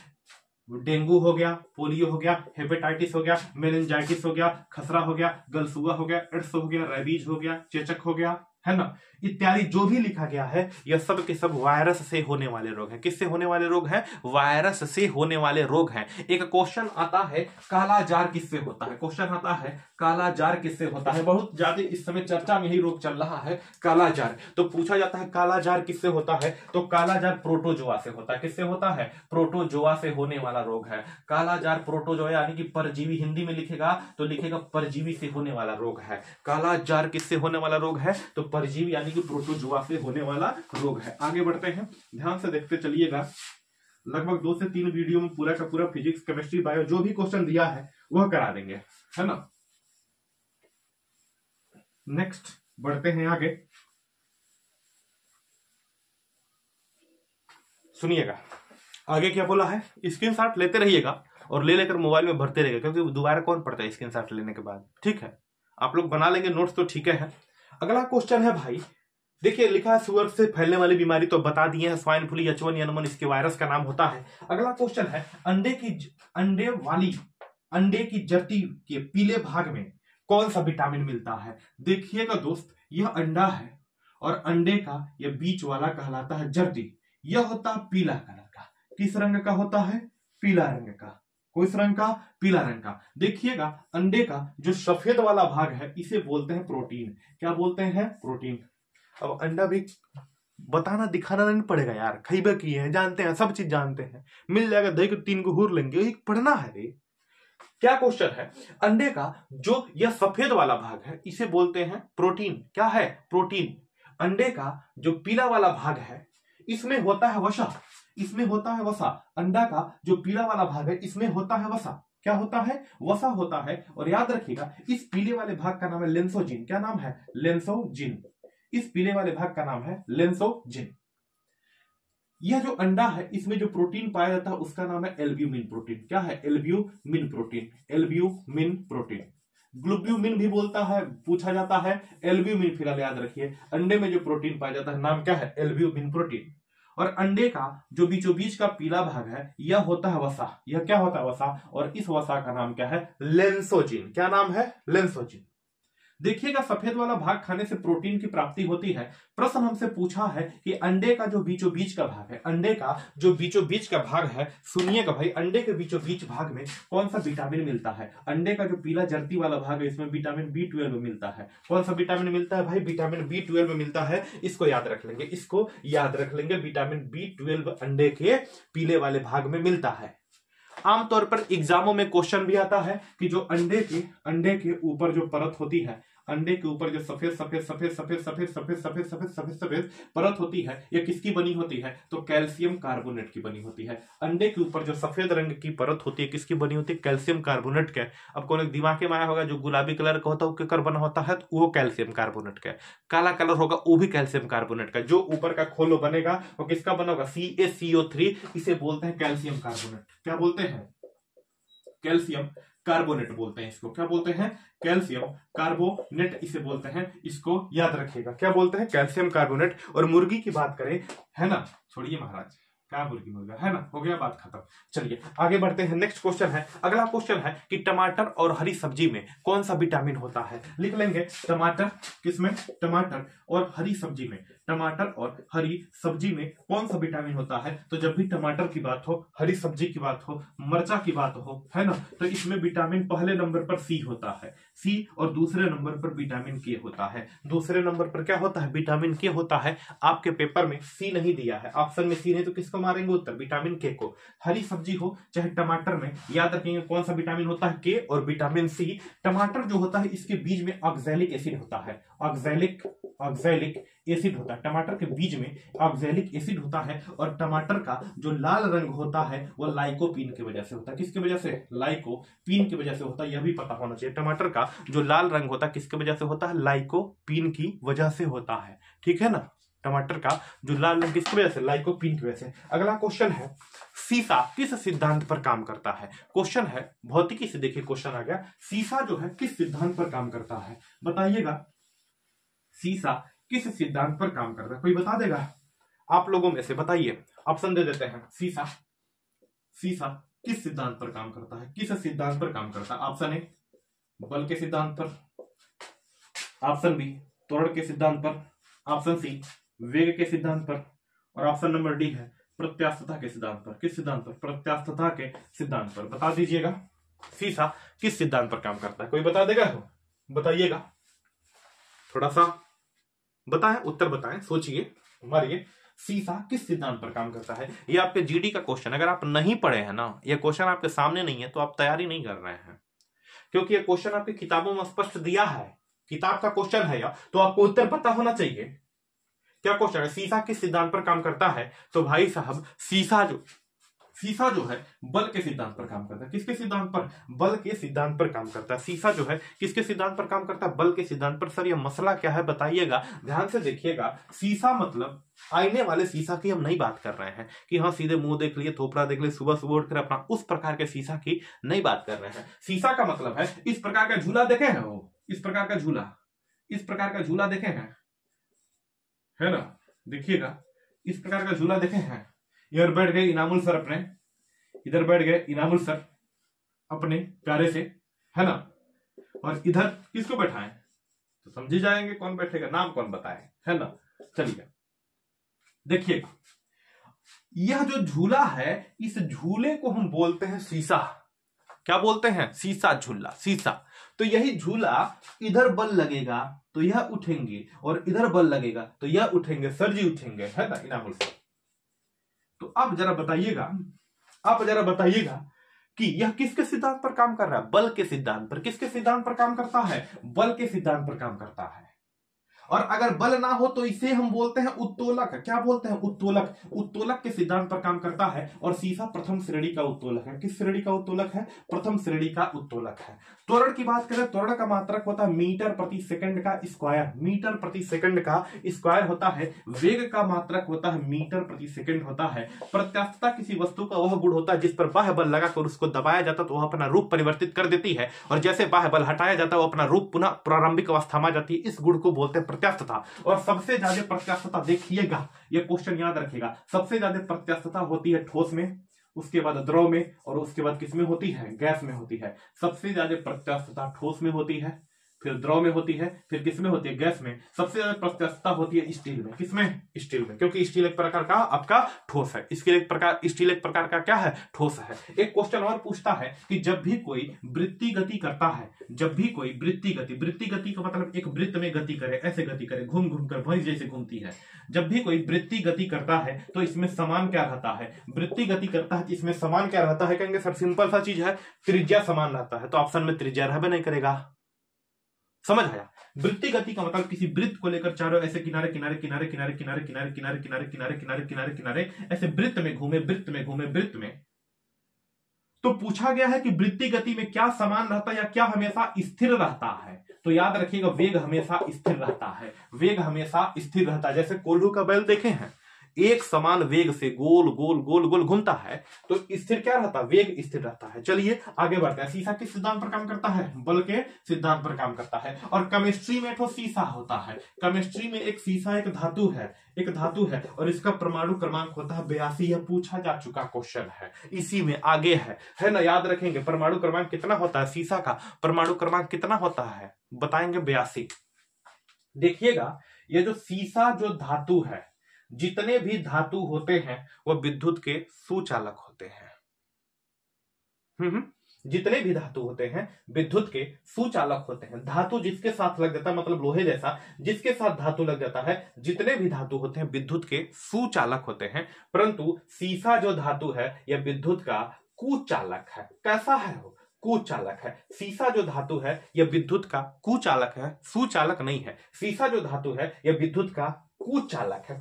डेंगू हो गया, पोलियो हो गया, हेपेटाइटिस हो गया, मेनिंजाइटिस हो गया, खसरा हो गया, गलसुआ हो गया, एड्स हो गया, रेबीज हो गया, चेचक हो गया, है ना, इत्यादि जो भी लिखा गया है, यह सब के सब वायरस से होने वाले रोग हैं। किससे होने वाले रोग हैं? वायरस से होने वाले रोग हैं। एक क्वेश्चन आता है, काला जार किससे होता है? क्वेश्चन आता है, काला जार किससे होता है? बहुत ज्यादा इस समय चर्चा में ही रोग चल रहा है, काला जार। तो पूछा जाता है काला जार किससे होता है? तो काला जार प्रोटोजोआ से होता है। किससे होता है? प्रोटोजोआ से होने वाला रोग है काला जार। प्रोटोजोआ यानी कि परजीवी, हिंदी में लिखेगा तो लिखेगा परजीवी से होने वाला रोग है। काला जार किससे होने वाला रोग है? तो परजीवी यानी कि प्रोटोजोआ से होने वाला रोग है। आगे बढ़ते हैं, ध्यान से देखते चलिएगा। लगभग 2 से 3 वीडियो में पूरा का पूरा फिजिक्स, केमिस्ट्री, बायो जो भी क्वेश्चन दिया है वह करा देंगे, है ना। नेक्स्ट बढ़ते हैं आगे, सुनिएगा आगे क्या बोला है। स्क्रीनशॉट लेते रहिएगा और ले लेकर मोबाइल में भरते रहिएगा, क्योंकि दोबारा कौन पढ़ता है स्क्रीनशॉट लेने के बाद। ठीक है, आप लोग बना लेंगे नोट्स तो ठीक है। अगला क्वेश्चन है भाई, देखिए लिखा है सुअर से फैलने वाली बीमारी तो बता दिए हैं, स्वाइन फ्लू, H1N1 इसके वायरस का नाम होता है। अगला क्वेश्चन है, अंडे की जर्ती के पीले भाग में कौन सा विटामिन मिलता है? देखिएगा दोस्त, यह अंडा है और अंडे का यह बीच वाला कहलाता है जर्दी। यह होता है पीला कलर का। किस रंग का होता है? पीला रंग का। किस रंग का? पीला रंग का। देखिएगा, अंडे का जो सफेद वाला भाग है इसे बोलते हैं प्रोटीन। क्या बोलते हैं? प्रोटीन। अब अंडा भी बताना दिखाना नहीं पड़ेगा यार, खैबे किए हैं, जानते हैं, सब चीज जानते हैं, मिल जाएगा, दही को 3 को हूर लेंगे, यही पढ़ना है रे। क्या क्वेश्चन है? अंडे का जो यह सफेद वाला भाग है इसे बोलते हैं प्रोटीन। क्या है? प्रोटीन। अंडे का जो पीला वाला भाग है इसमें होता है वसा। इसमें होता है वसा। अंडा का जो पीला वाला भाग है इसमें होता है वसा। क्या होता है? वसा होता है। और याद रखिएगा, इस पीले वाले भाग का नाम है लेंसोजिन। क्या नाम है? लेंसोजिन। इस पीले वाले भाग का नाम है लेंसोजिन। यह जो अंडा है इसमें जो प्रोटीन पाया जाता है उसका नाम है एल्ब्यूमिन प्रोटीन। क्या है? Albumin protein, albumin protein. Globulin भी बोलता है, पूछा जाता है, एल्ब्यूमिन फिलहाल याद रखिए। अंडे में जो प्रोटीन पाया जाता है नाम क्या है? Albumin protein. और अंडे का जो बीचों बीच का पीला भाग है यह होता है वसा। यह क्या होता है? वसा। और इस वसा का नाम क्या है? लेंसोजिन। क्या नाम है? लेंसोजिन। देखिएगा सफेद वाला भाग खाने से प्रोटीन की प्राप्ति होती है। प्रश्न हमसे पूछा है कि अंडे का जो बीचों बीच का भाग है, अंडे का जो बीचों बीच का भाग है, सुनिएगा भाई, अंडे के बीचों बीच भाग में कौन सा विटामिन मिलता है? अंडे का जो पीला जर्ती वाला भाग है इसमें विटामिन B12 मिलता है। कौन सा विटामिन मिलता है भाई? विटामिन B12 मिलता है। इसको याद रख लेंगे, इसको याद रख लेंगे। विटामिन B12 अंडे के पीले वाले भाग में मिलता है। आमतौर पर एग्जामों में क्वेश्चन भी आता है कि जो अंडे के ऊपर जो परत होती है, अंडे के ऊपर जो सफेद सफेद सफेद सफेद सफेद सफेद सफेद सफेद सफेद सफेद परत होती है यह किसकी बनी होती है? तो कैल्शियम कार्बोनेट की बनी होती है। अंडे के ऊपर जो सफेद रंग की परत होती है किसकी बनी होती है? कैल्शियम कार्बोनेट के। अब कौन दिमाग में आया होगा जो गुलाबी कलर का होता है वो केकर बना होता है? तो वो कैल्शियम कार्बोनेट का। काला कलर होगा वो भी कैल्शियम कार्बोनेट का। जो ऊपर का खोलो बनेगा वो किसका बना होगा? CaCO3। इसे बोलते हैं कैल्शियम कार्बोनेट। क्या बोलते हैं? कैल्शियम कार्बोनेट बोलते हैं इसको। क्या बोलते हैं? कैल्शियम कार्बोनेट इसे बोलते हैं। इसको याद रखिएगा, क्या बोलते हैं? Calcium carbonate. और मुर्गी की बात करें, है ना, छोड़िए महाराज, क्या मुर्गी मुर्गा, है ना, हो गया बात खत्म। चलिए आगे बढ़ते हैं। नेक्स्ट क्वेश्चन है, अगला क्वेश्चन है कि टमाटर और हरी सब्जी में कौन सा विटामिन होता है? लिख लेंगे टमाटर किसमें? टमाटर और हरी सब्जी में। टमाटर और हरी सब्जी में कौन सा विटामिन होता है? तो जब भी टमाटर की बात हो, हरी सब्जी की बात हो, मर्चा की बात हो, है ना, तो इसमें विटामिन पहले नंबर पर सी होता है, सी। और दूसरे नंबर पर विटामिन के होता है। दूसरे नंबर पर क्या होता है? विटामिन के होता है। आपके पेपर में सी नहीं दिया है, ऑप्शन में सी नहीं, तो किसको मारेंगे उत्तर? विटामिन के को। हरी सब्जी हो चाहे टमाटर में याद रखेंगे कौन सा विटामिन होता है? के और विटामिन सी। टमाटर जो होता है इसके बीज में ऑक्सैलिक एसिड होता है। ऑक्सैलिक एसिड होता है टमाटर के बीज में, ऑक्सैलिक एसिड होता है। और टमाटर का जो लाल रंग होता है वो लाइकोपीन की वजह से होता है। किसकी वजह से? लाइकोपीन की वजह से होता है। यह भी पता होना चाहिए। टमाटर का जो लाल रंग होता है किसकी वजह से होता है? लाइकोपीन की वजह से होता है। ठीक है ना, टमाटर का जो लाल रंग किसकी वजह से? लाइकोपीन की वजह से। अगला क्वेश्चन है, सीसा किस सिद्धांत पर काम करता है? क्वेश्चन है भौतिकी से, देखिए क्वेश्चन आ गया। सीसा जो है किस सिद्धांत पर काम करता है? बताइएगा, सीसा किस सिद्धांत पर काम करता है? कोई बता देगा आप लोगों में से? बताइए, ऑप्शन दे देते हैं। सीसा किस सिद्धांत पर काम करता है? किस सिद्धांत पर काम करता है? ऑप्शन ए बल के सिद्धांत पर, ऑप्शन बी त्वरण के सिद्धांत पर, ऑप्शन सी वेग के सिद्धांत पर, और ऑप्शन नंबर डी है प्रत्यास्थता के सिद्धांत पर। किस सिद्धांत पर? प्रत्यास्थता के सिद्धांत पर। बता दीजिएगा सीसा किस सिद्धांत पर काम करता है? कोई बता देगा? बताइएगा, थोड़ा सा बताएं, उत्तर बताएं, सोचिए, मारिए। सीसा किस सिद्धांत पर काम करता है? ये आपके जीडी का क्वेश्चन। अगर आप नहीं पढ़े हैं ना, ये क्वेश्चन आपके सामने नहीं है तो आप तैयारी नहीं कर रहे हैं, क्योंकि ये क्वेश्चन आपकी किताबों में स्पष्ट दिया है। किताब का क्वेश्चन है या तो आपको उत्तर पता होना चाहिए। क्या क्वेश्चन है? सीसा किस सिद्धांत पर काम करता है? तो भाई साहब सीसा जो है बल के सिद्धांत पर काम करता है। किसके सिद्धांत पर? बल के सिद्धांत पर काम करता है। सीसा जो है किसके सिद्धांत पर काम करता है? बल के सिद्धांत पर। सर ये मसला क्या है बताइएगा, ध्यान से देखिएगा। सीसा मतलब आईने वाले सीसा की हम नहीं बात कर रहे हैं कि हाँ सीधे मुंह देख लिए, थोपड़ा देख लिए, सुबह सुबह उठकर अपना, उस प्रकार के सीसा की नहीं बात कर रहे हैं। सीसा का मतलब है इस प्रकार का झूला देखे हैं? वो इस प्रकार का झूला, इस प्रकार का झूला देखे हैं, है ना, देखिएगा इस प्रकार का झूला देखे हैं। इधर बैठ गए इनामुल सर अपने, इधर बैठ गए इनामुल सर अपने प्यारे से, है ना, और इधर किसको बैठाएं? तो समझी जाएंगे कौन बैठेगा, नाम कौन बताए, है ना। चलिए देखिएगा, यह जो झूला है इस झूले को हम बोलते हैं सीसा। क्या बोलते हैं? सीसा, झूला, सीसा। तो यही झूला इधर बल लगेगा तो यह उठेंगे, और इधर बल लगेगा तो यह उठेंगे, सर जी उठेंगे, है ना इनामुल सर। तो अब जरा बताइएगा, आप जरा बताइएगा कि यह किसके सिद्धांत पर काम कर रहा है? बल के सिद्धांत पर। किसके सिद्धांत पर काम करता है? बल के सिद्धांत पर काम करता है। और अगर बल ना हो तो इसे हम बोलते हैं उत्तोलक। क्या बोलते हैं? उत्तोलक। उत्तोलक के सिद्धांत पर काम करता है और सीसा प्रथम श्रेणी का उत्तोलक है। किस श्रेणी का उत्तोलक है? प्रथम श्रेणी का उत्तोलक है। त्वरण की बात करें, त्वरण का मात्रक होता है मीटर प्रति सेकंड का स्क्वायर। मीटर प्रति सेकंड का स्क्वायर होता है। वेग का मात्रक होता है मीटर प्रति सेकंड होता है। प्रत्यास्थता किसी वस्तु का वह गुण होता है जिस पर बाह्य बल लगाकर उसको दबाया जाता है तो वह अपना रूप परिवर्तित कर देती है, और जैसे बाह्य बल हटाया जाता है वो अपना रूप पुनः प्रारंभिक अवस्था में आ जाती है। इस गुण को बोलते हैं प्रत्यास्थता। और सबसे ज्यादा प्रत्यास्थता, देखिएगा ये क्वेश्चन याद रखिएगा, सबसे ज्यादा प्रत्यास्थता होती है ठोस में, उसके बाद द्रव में, और उसके बाद किसमें होती है? गैस में होती है। सबसे ज्यादा प्रत्यास्थता ठोस में होती है, फिर द्रव में होती है, फिर किसमें होती है? गैस में। सबसे ज्यादा प्रत्यास्थता होती है स्टील में। किसमें? स्टील में, क्योंकि स्टील एक प्रकार का आपका ठोस है। स्टील एक प्रकार का क्या है? ठोस है। एक क्वेश्चन और पूछता है कि जब भी कोई वृत्तीय गति करता है, जब भी कोई वृत्तीय गति का मतलब एक वृत्त में गति करे, ऐसे गति करे, घूम घूम कर भैंस जैसे घूमती है। जब भी कोई वृत्तीय गति करता है तो इसमें समान क्या रहता है? वृत्तीय गति करता है इसमें समान क्या रहता है? कहेंगे सर सिंपल सा चीज है, त्रिज्या समान रहता है। तो ऑप्शन में त्रिज्या रहबे नहीं करेगा। समझ आया? वृत्तीय गति का मतलब किसी वृत्त को लेकर चारों ऐसे किनारे किनारे किनारे किनारे किनारे किनारे किनारे किनारे किनारे किनारे किनारे किनारे ऐसे वृत्त में घूमे, वृत्त में घूमे, वृत्त में। तो पूछा गया है कि वृत्तीय गति में क्या समान रहता है या क्या हमेशा स्थिर रहता है? तो याद रखिएगा, वेग हमेशा स्थिर रहता है। वेग हमेशा स्थिर रहता है। जैसे कोल्हू का बैल देखे हैं, एक समान वेग से गोल गोल गोल गोल घूमता है तो स्थिर क्या रहता है? वेग स्थिर रहता है। चलिए आगे बढ़ते हैं। शीशा किस सिद्धांत पर काम करता है? बल के सिद्धांत पर काम करता है। और केमिस्ट्री में तो शीशा होता है। केमिस्ट्री में एक शीशा एक धातु है, एक धातु है, और इसका परमाणु क्रमांक होता है 82। यह पूछा जा चुका क्वेश्चन है, इसी में आगे है ना? याद रखेंगे परमाणु क्रमांक कितना होता है? शीशा का परमाणु क्रमांक कितना होता है? बताएंगे 82। देखिएगा, ये जो शीशा जो धातु है, जितने भी धातु होते हैं वह विद्युत के सुचालक होते हैं। जितने भी धातु होते हैं विद्युत के सुचालक होते हैं। धातु जिसके साथ लग जाता है, मतलब लोहे जैसा जिसके साथ धातु लग जाता है, जितने भी धातु होते हैं विद्युत के सुचालक होते हैं। परंतु शीशा जो धातु है यह विद्युत का कुचालक है। कैसा है वो? कुचालक है। शीशा जो धातु है यह विद्युत का कुचालक है, सुचालक नहीं है। शीशा जो धातु है यह विद्युत का कुचालक है।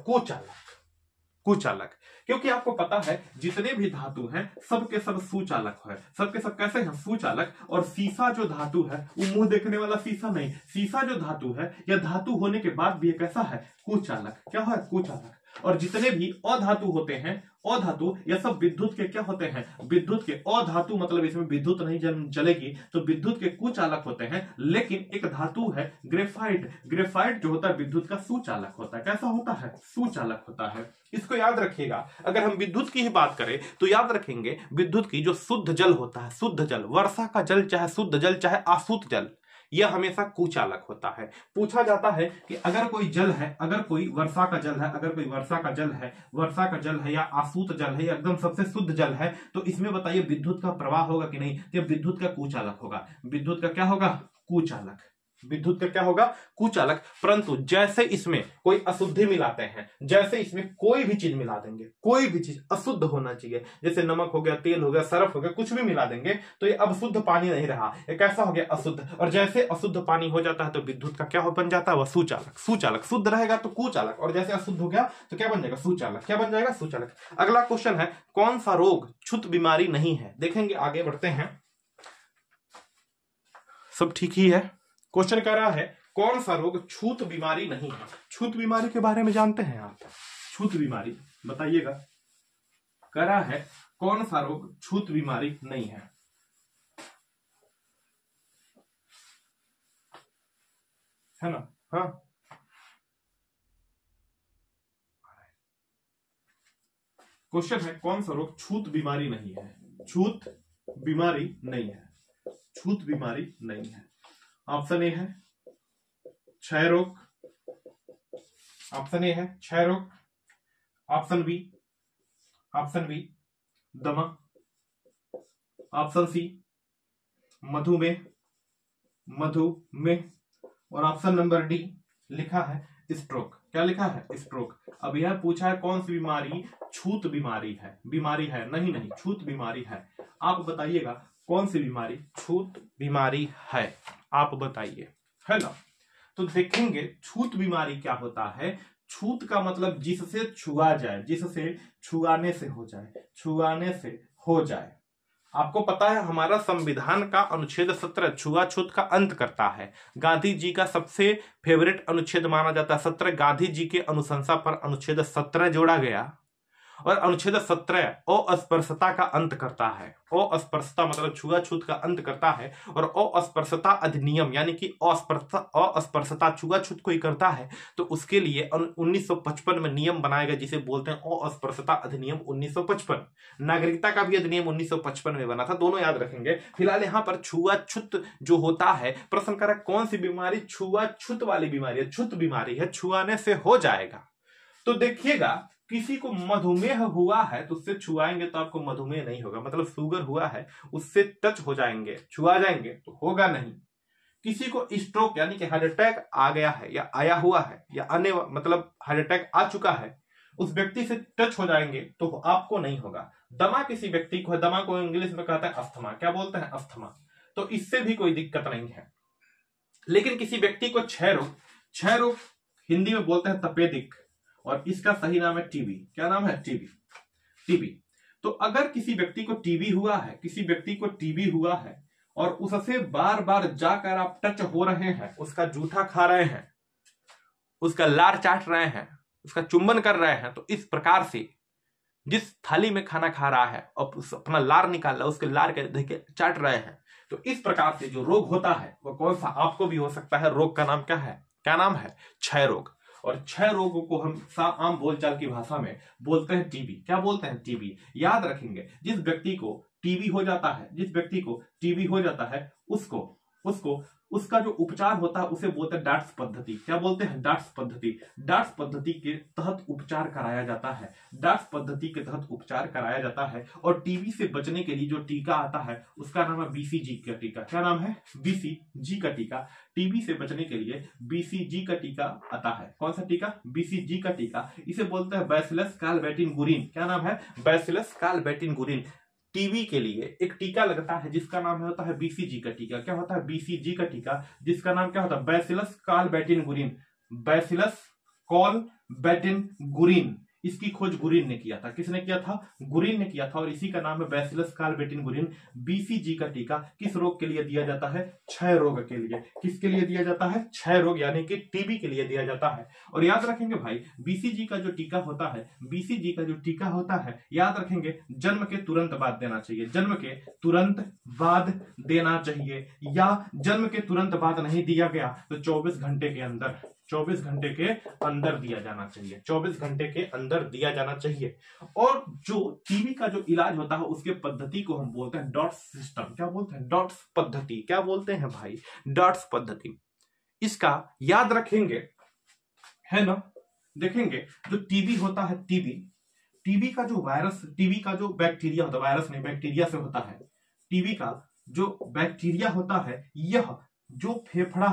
कुचालक, क्योंकि आपको पता है जितने भी धातु हैं सबके सब सुचालक है। सबके सब कैसे हैं? सुचालक। और शीशा जो धातु है वो मुंह देखने वाला शीशा नहीं। शीशा जो धातु है यह धातु होने के बाद भी कैसा है? कुचालक। क्या है? कुचालक। और जितने भी अधातु होते हैं, अधातु, यह सब विद्युत के क्या होते हैं? विद्युत के अधातु, मतलब इसमें विद्युत नहीं चलेगी तो विद्युत के कुचालक होते हैं। लेकिन एक धातु है ग्रेफाइट, ग्रेफाइट जो होता है विद्युत का सुचालक होता है। कैसा होता है? सुचालक होता है। इसको याद रखिएगा। अगर हम विद्युत की ही बात करें तो याद रखेंगे विद्युत की जो शुद्ध जल होता है, शुद्ध जल, वर्षा का जल चाहे शुद्ध जल चाहे आशुद्ध जल, यह हमेशा कुचालक होता है। पूछा जाता है कि अगर कोई जल है, अगर कोई वर्षा का जल है, अगर कोई वर्षा का जल है या आशुद्ध जल है या एकदम सबसे शुद्ध जल है, तो इसमें बताइए विद्युत का प्रवाह होगा कि नहीं? तो विद्युत का कुचालक होगा। विद्युत का क्या होगा? कुचालक। विद्युत का क्या होगा? कुचालक। परंतु जैसे इसमें कोई अशुद्धि मिलाते हैं, जैसे इसमें कोई भी चीज मिला देंगे, कोई भी चीज अशुद्ध होना चाहिए, जैसे नमक हो गया, तेल हो गया, सरफ हो गया, कुछ भी मिला देंगे तो ये अब शुद्ध पानी नहीं रहा, ये कैसा हो गया? अशुद्ध। और जैसे अशुद्ध पानी हो जाता है तो विद्युत का क्या बन जाता है? वह सुचालक। सुचालक शुद्ध रहेगा तो कुचालक, और जैसे अशुद्ध हो गया तो क्या बन जाएगा? सुचालक। क्या बन जाएगा? सुचालक। अगला क्वेश्चन है, कौन सा रोग क्षुत बीमारी नहीं है? देखेंगे, आगे बढ़ते हैं। सब ठीक ही है। क्वेश्चन कह रहा है कौन सा रोग छूत बीमारी नहीं है? छूत बीमारी के बारे में जानते हैं आप? छूत बीमारी बताइएगा। कह रहा है कौन सा रोग छूत बीमारी नहीं है? है ना? हाँ, क्वेश्चन है कौन सा रोग छूत बीमारी नहीं है? छूत बीमारी नहीं है। छूत बीमारी नहीं है। ऑप्शन ए है क्षय रोग, ऑप्शन ए है क्षय रोग, ऑप्शन बी दमा, ऑप्शन सी मधुमेह, और ऑप्शन नंबर डी लिखा है स्ट्रोक। क्या लिखा है? स्ट्रोक। अब यह पूछा है कौन सी बीमारी छूत बीमारी है? बीमारी है नहीं, छूत बीमारी है। आप बताइएगा कौन सी बीमारी छूत बीमारी है? आप बताइए, है ना? तो देखेंगे छूत बीमारी क्या होता है। छूत का मतलब जिससे छुआ जाए, जिससे छुआने से हो जाए, छुआने से हो जाए। आपको पता है हमारा संविधान का अनुच्छेद 17 छुआछूत का अंत करता है। गांधी जी का सबसे फेवरेट अनुच्छेद माना जाता है 17। गांधी जी के अनुशंसा पर अनुच्छेद 17 जोड़ा गया और अनुच्छेद 17 अस्पृश्यता का अंत करता है। अस्पृश्यता मतलब छुआछूत का अंत करता है। और अस्पृश्यता अधिनियम यानी कि अस्पृश्यता छुआछूत कोई करता है तो उसके लिए 1955 में नियम बनाया गया जिसे बोलते हैं अस्पृश्यता अधिनियम 1955। नागरिकता का भी अधिनियम 1955 में बना था, दोनों याद रखेंगे। फिलहाल यहाँ पर छुआछूत जो होता है, प्रश्न कर कौन सी बीमारी छुआछूत वाली बीमारी है, छूत बीमारी है, छुआने से हो जाएगा। तो देखिएगा किसी को मधुमेह हुआ है तो उससे छुआएंगे तो आपको मधुमेह नहीं होगा, मतलब शुगर हुआ है उससे टच हो जाएंगे, छुआ जाएंगे तो होगा नहीं। किसी को स्ट्रोक यानी कि हार्ट अटैक आ गया है या आया हुआ है या आने मतलब हार्ट अटैक आ चुका है, उस व्यक्ति से टच हो जाएंगे तो आपको नहीं होगा। दमा किसी व्यक्ति को है, दमा को इंग्लिश में कहते हैं अस्थमा, क्या बोलते हैं अस्थमा, तो इससे भी कोई दिक्कत नहीं है। लेकिन किसी व्यक्ति को क्षय रोग हिंदी में बोलते हैं तपेदिक और इसका सही नाम है टीबी। क्या नाम है? टीबी। तो अगर किसी व्यक्ति को टीबी हुआ है, किसी व्यक्ति को टीबी हुआ है और उससे बार बार जाकर आप टच हो रहे हैं, उसका जूठा खा रहे हैं, उसका लार चाट रहे हैं, उसका चुंबन कर रहे हैं, तो इस प्रकार से जिस थाली में खाना खा रहा है और अपना लार निकाल रहा है उसके लार के चाट रहे हैं, तो इस प्रकार से जो रोग होता है वो कौन सा आपको भी हो सकता है। रोग का नाम क्या है? क्या नाम है? क्षय रोग। और क्षय रोगों को हम आम बोलचाल की भाषा में बोलते हैं टीबी। क्या बोलते हैं? टीबी। याद रखेंगे जिस व्यक्ति को टीबी हो जाता है, जिस व्यक्ति को टीबी हो जाता है उसको उसका जो उपचार होता है उसे बोलते हैं डाट्स पद्धति। क्या बोलते हैं? डाट्स पद्धति। डाट्स पद्धति के तहत उपचार कराया जाता है, डाट्स पद्धति के तहत उपचार कराया जाता है। और टीबी से बचने के लिए जो टीका आता है उसका नाम है बीसीजी का टीका। क्या नाम है? बीसीजी का टीका। टीबी से बचने के लिए बीसीजी का टीका आता है। कौन सा टीका? बीसीजी का टीका। इसे बोलते हैं बैसिलस कालबेटिन गुरिन। क्या नाम है? Bacillus Calmette Guerin. टीबी के लिए एक टीका लगता है जिसका नाम होता है बीसीजी का टीका। क्या होता है? बीसीजी का टीका, जिसका नाम क्या होता है? Bacillus Calmette Guerin. Bacillus Calmette Guerin. इसकी खोज गुरिन ने किया था। किसने किया था? गुरिन ने किया था। और इसी का नाम है बैसिलस कालबेटिन गुरिन। बीसीजी का टीका किस रोग के लिए दिया जाता है? क्षय रोग के लिए। किसके लिए दिया जाता है? क्षय रोग यानी कि टीबी के लिए दिया जाता है। और याद रखेंगे भाई बीसीजी का जो टीका होता है, बीसीजी का जो टीका होता है, याद रखेंगे जन्म के तुरंत बाद देना चाहिए। जन्म के तुरंत बाद देना चाहिए, या जन्म के तुरंत बाद नहीं दिया गया तो 24 घंटे के अंदर, 24 घंटे के अंदर दिया जाना चाहिए, 24 घंटे के अंदर दिया जाना चाहिए। और जो टीबी का जो इलाज होता है उसके पद्धति को हम बोलते हैं डॉट्स सिस्टम। क्या बोलते हैं? डॉट्स पद्धति। क्या बोलते हैं भाई? डॉट्स पद्धति। इसका याद रखेंगे, है ना। देखेंगे जो टीबी होता है, टीबी का जो वायरस, टीबी का जो बैक्टीरिया होता है, वायरस नहीं बैक्टीरिया से होता है। टीबी का जो बैक्टीरिया होता है, यह जो फेफड़ा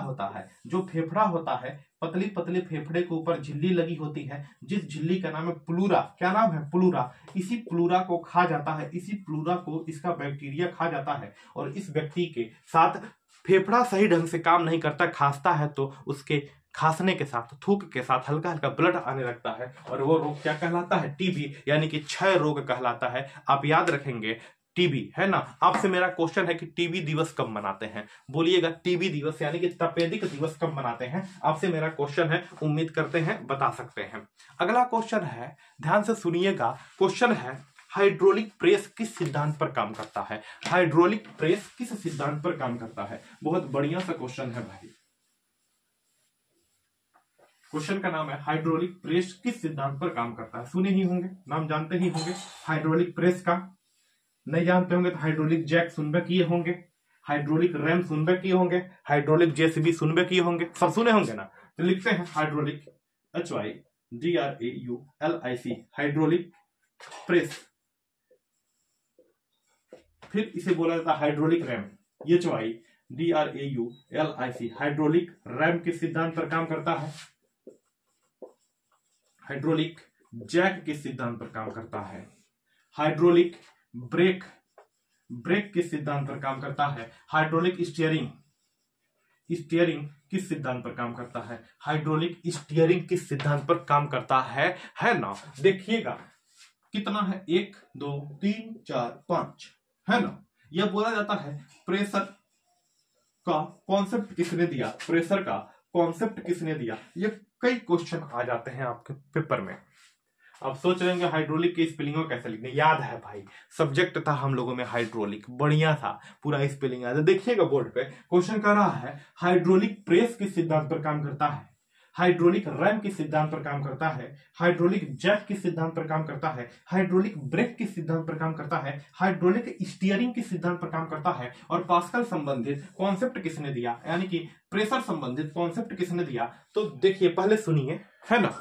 होता है, पतली पतली फेफड़े के ऊपर झिल्ली लगी होती है, जिस झिल्ली का नाम है प्लूरा। क्या नाम है? प्लूरा। इसी प्लूरा को खा जाता है, इसी प्लूरा को इसका बैक्टीरिया खा जाता है। और इस व्यक्ति के साथ फेफड़ा सही ढंग से काम नहीं करता, खांसता है तो उसके खांसने के साथ, थूक के साथ हल्का हल्का ब्लड आने लगता है और वो रोग क्या कहलाता है? टीबी यानी कि क्षय रोग कहलाता है। आप याद रखेंगे टीबी, है ना। आपसे मेरा क्वेश्चन है कि टीबी दिवस कब मनाते हैं? बोलिएगा टीबी दिवस यानी कि तपेदिक दिवस कब मनाते हैं? आपसे मेरा क्वेश्चन है, उम्मीद करते हैं बता सकते हैं। अगला क्वेश्चन है, ध्यान से सुनिएगा, क्वेश्चन है हाइड्रोलिक प्रेस किस सिद्धांत पर काम करता है? हाइड्रोलिक प्रेस किस सिद्धांत पर काम करता है? बहुत बढ़िया सा क्वेश्चन है भाई। क्वेश्चन का नाम है हाइड्रोलिक प्रेस किस सिद्धांत पर काम करता है? सुने ही होंगे, नाम जानते ही होंगे हाइड्रोलिक प्रेस का। नहीं जानते होंगे तो हाइड्रोलिक जैक सुनबे किए होंगे, हाइड्रोलिक रैम सुनबे किए होंगे, हाइड्रोलिक जेसीबी सुनबे किए होंगे, सब सुने होंगे ना। तो लिखते हैं हाइड्रोलिक, HYDRAULIC, हाइड्रोलिक प्रेस। फिर इसे बोला जाता है hydraulic RAM, HYDRAULIC, hydraulic RAM किस सिद्धांत पर काम करता है? हाइड्रोलिक जैक किस सिद्धांत पर काम करता है? हाइड्रोलिक ब्रेक किस सिद्धांत पर काम करता है? हाइड्रोलिक स्टीयरिंग स्टीयरिंग किस सिद्धांत पर काम करता है? हाइड्रोलिक स्टीयरिंग किस सिद्धांत पर काम करता है ना? देखिएगा कितना है, 1 2 3 4 5, है ना? यह बोला जाता है प्रेशर का कॉन्सेप्ट किसने दिया, प्रेशर का कॉन्सेप्ट किसने दिया? ये कई क्वेश्चन आ जाते हैं आपके पेपर में। आप सोच रहे हैं हाइड्रोलिक के स्पेलिंग को कैसे लिखने, याद है भाई, सब्जेक्ट था हम लोगों में हाइड्रोलिक, बढ़िया था, पूरा स्पेलिंग याद है। देखिएगा बोर्ड पे क्वेश्चन कर रहा है हाइड्रोलिक प्रेस किस सिद्धांत पर काम करता है, हाइड्रोलिक रैम किस सिद्धांत पर काम करता है, हाइड्रोलिक जैक किस सिद्धांत पर काम करता है, हाइड्रोलिक ब्रेक किस सिद्धांत पर काम करता है, हाइड्रोलिक स्टीयरिंग किस सिद्धांत पर काम करता है, और पास्कल संबंधित कॉन्सेप्ट किसने दिया, यानी कि प्रेशर संबंधित कॉन्सेप्ट किसने दिया? तो देखिए पहले सुनिए, है ना।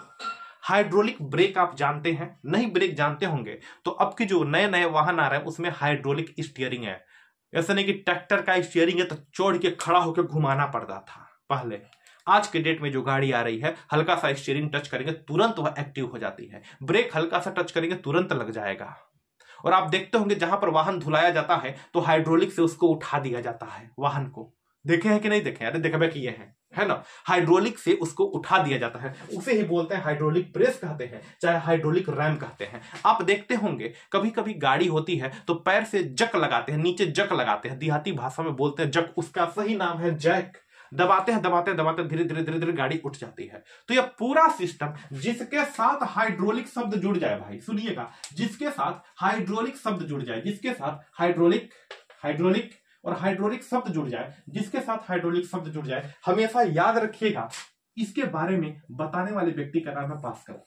हाइड्रोलिक ब्रेक आप जानते हैं, नहीं ब्रेक जानते होंगे तो अब के जो नए नए वाहन आ रहे हैं उसमें हाइड्रोलिक स्टीयरिंग है। ऐसा नहीं कि ट्रैक्टर का स्टीयरिंग है तो चढ़ के खड़ा होकर घुमाना पड़ता था पहले। आज के डेट में जो गाड़ी आ रही है, हल्का सा स्टीयरिंग टच करेंगे तुरंत वह एक्टिव हो जाती है, ब्रेक हल्का सा टच करेंगे तुरंत लग जाएगा। और आप देखते होंगे जहां पर वाहन धुलाया जाता है तो हाइड्रोलिक से उसको उठा दिया जाता है, वाहन को देखे हैं कि नहीं देखे? अरे देखबे किए हैं, है ना। हाइड्रोलिक से उसको उठा दिया जाता है, उसे ही बोलते हैं हाइड्रोलिक प्रेस कहते हैं, चाहे हाइड्रोलिक रैम कहते हैं। आप देखते होंगे कभी कभी गाड़ी होती है तो पैर से जक लगाते हैं, नीचे जक लगाते हैं, देहाती भाषा में बोलते हैं जक, उसका सही नाम है जैक। दबाते हैं दबाते दबाते धीरे धीरे धीरे धीरे गाड़ी उठ जाती है। तो यह पूरा सिस्टम जिसके साथ हाइड्रोलिक शब्द जुड़ जाए, भाई सुनिएगा, जिसके साथ हाइड्रोलिक शब्द जुड़ जाए, जिसके साथ हाइड्रोलिक और हाइड्रोलिक शब्द जुड़ जाए, जिसके साथ हाइड्रोलिक शब्द जुड़ जाए, हमेशा याद रखिएगा इसके बारे में बताने वाले व्यक्ति का नाम है पास्कल।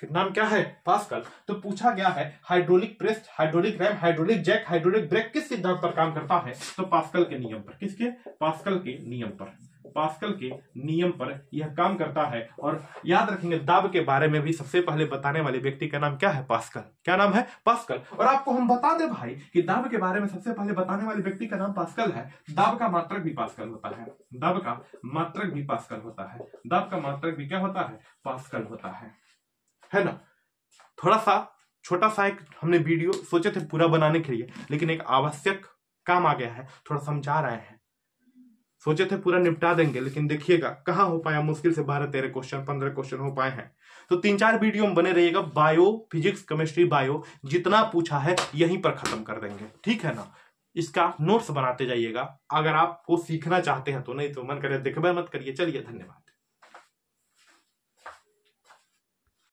नाम क्या है? पास्कल। तो पूछा गया है hydraulic press, hydraulic ram, hydraulic jack, hydraulic brake किस सिद्धांत पर काम करता है? तो पास्कल के नियम पर। किसके? पास्कल के नियम पर। पास्कल के नियम पर यह काम करता है। और याद रखेंगे दाब के बारे में भी सबसे पहले बताने वाले व्यक्ति का नाम क्या है? पास्कल। क्या नाम है? पास्कल। और आपको हम बता दें भाई कि दाब के बारे में सबसे पहले बताने वाले व्यक्ति का नाम पास्कल है। दाब का मात्रक भी पास्कल होता है, दाब का मात्रक भी पास्कल होता है, दाब का मात्रक भी क्या होता है? पास्कल होता है ना। थोड़ा सा छोटा सा एक हमने वीडियो सोचे थे पूरा बनाने के लिए, लेकिन एक आवश्यक काम आ गया है, थोड़ा समझा रहे हैं। सोचे थे पूरा निपटा देंगे, लेकिन देखिएगा कहां हो पाया, मुश्किल से 12-13 क्वेश्चन 15 क्वेश्चन हो पाए हैं। तो 3-4 वीडियो में बने रहिएगा। बायो, फिजिक्स, केमिस्ट्री, बायो जितना पूछा है यहीं पर खत्म कर देंगे, ठीक है ना। इसका नोट्स बनाते जाइएगा अगर आपको सीखना चाहते हैं तो, नहीं तो मन करे देखबे मत करिए। चलिए, धन्यवाद।